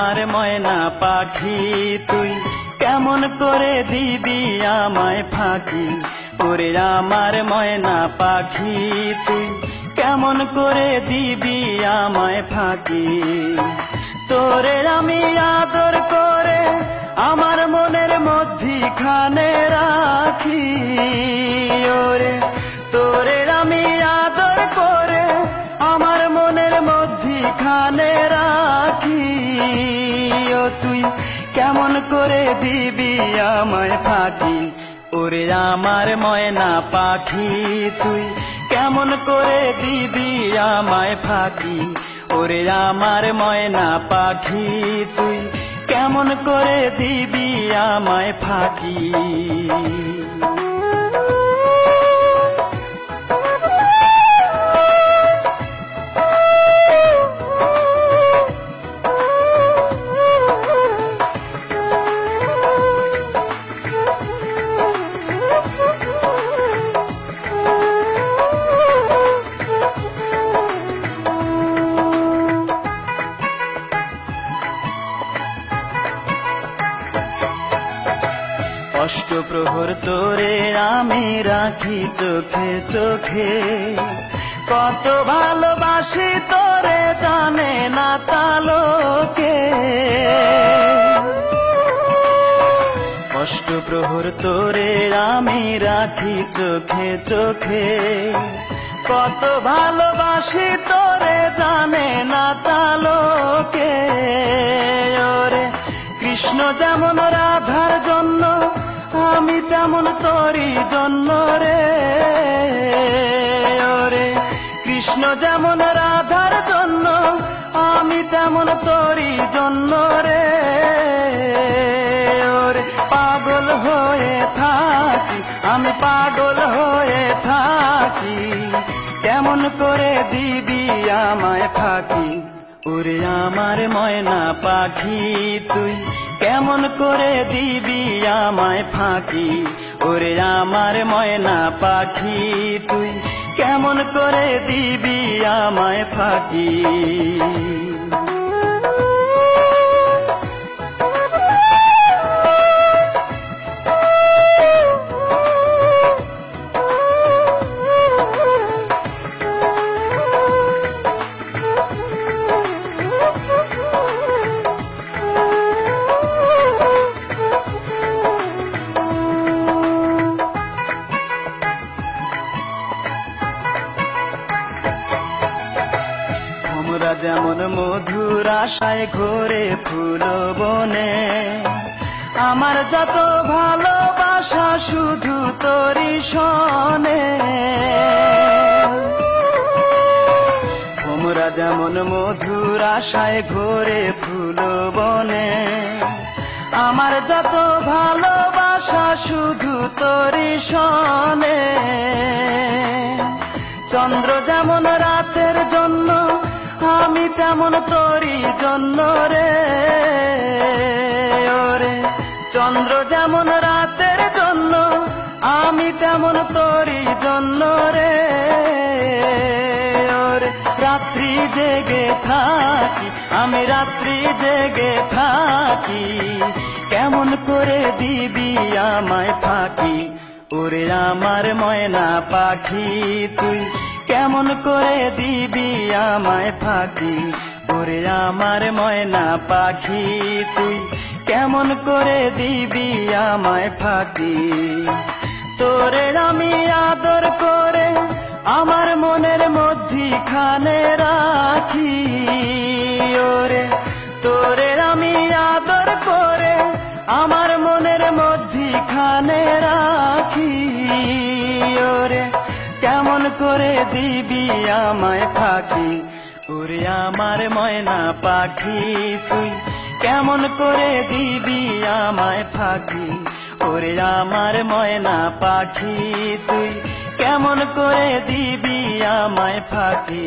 আমার ময়না পাখি তুই কেমন করে দিবি আমায় ফাঁকি ওরে আমার ময়না পাখি তুই কেমন করে দিবি আমায় ফাঁকি তোরে আমি আদর করে আমার মনের মধ্যিখানে রাখি ওরে তোরে আমি আদর করে আমার মনের মধ্যিখানে রাখি ও তুই কেমন করে দিবি আমায় ফাঁকি ওরে আমার ময়না পাখি তুই কেমন করে দিবি আমায় ফাঁকি ওরে আমার ময়না পাখি তুই কেমন করে দিবি আমায় ফাঁকি অষ্টপ্রহর তোরে আমি রাখি চোখে চোখে কত ভালোবাসি তোরে জানে না তালোকে অষ্টপ্রহর তোরে আমি রাখি চোখে চোখে কত ভালোবাসি তোরে জানে না তালোকে ওরে কৃষ্ণ যেমন রাধার জন্য আমি তেমন তোরি জন্য রে ওরে কৃষ্ণ যেমন রাধার জন্য আমি তেমন তোরি জন্য রে ওরে পাগল হয়ে থাকি আমি পাগল হয়ে থাকি কেমন করে দিবি আমায় ফাঁকি ওরে আমার ময়না পাখি তুই কেমন করে দিবি আমায় ফাঁকি ওরে আমার ময়না পাখি তুই কেমন করে দিবি আমায় ফাঁকি তোমরা যেমন মধুর আশায় ঘোরে ফুল বনে আমার যত ভালোবাসা শুধু তোরি শোনে তোমরা যেমন মধুর আশায় ঘোরে ফুল বনে আমার যত ভালোবাসা শুধু তোরি শোনে চন্দ্র যেমন রাতের জন্য আমি তেমন তোরি জন্য রে ওরে চন্দ্র যেমন রাতের জন্য আমি তেমন তোরি জন্য রে ওরে রাত্রি জেগে থাকি আমি রাত্রি জেগে থাকি কেমন করে দিবি আমায় ফাঁকি ওরে আমার ময়না পাখি তুই কেমন করে দিবি আমায় ফাঁকি ওরে আমার ময়না পাখি তুই কেমন করে দিবি আমায় ফাঁকি তোরে আমি আদর করে আমার মনের মধ্যিখানে রাখি ওরে তোরে আমি আদর করে আমার মনের মধ্যিখানে রাখি ওরে কেমন করে দিবি আমায় ফাঁকি ওরে আমার ময়না পাখি তুই কেমন করে দিবি আমায় ফাঁকি ওরে আমার ময়না পাখি তুই কেমন করে দিবি আমায় ফাঁকি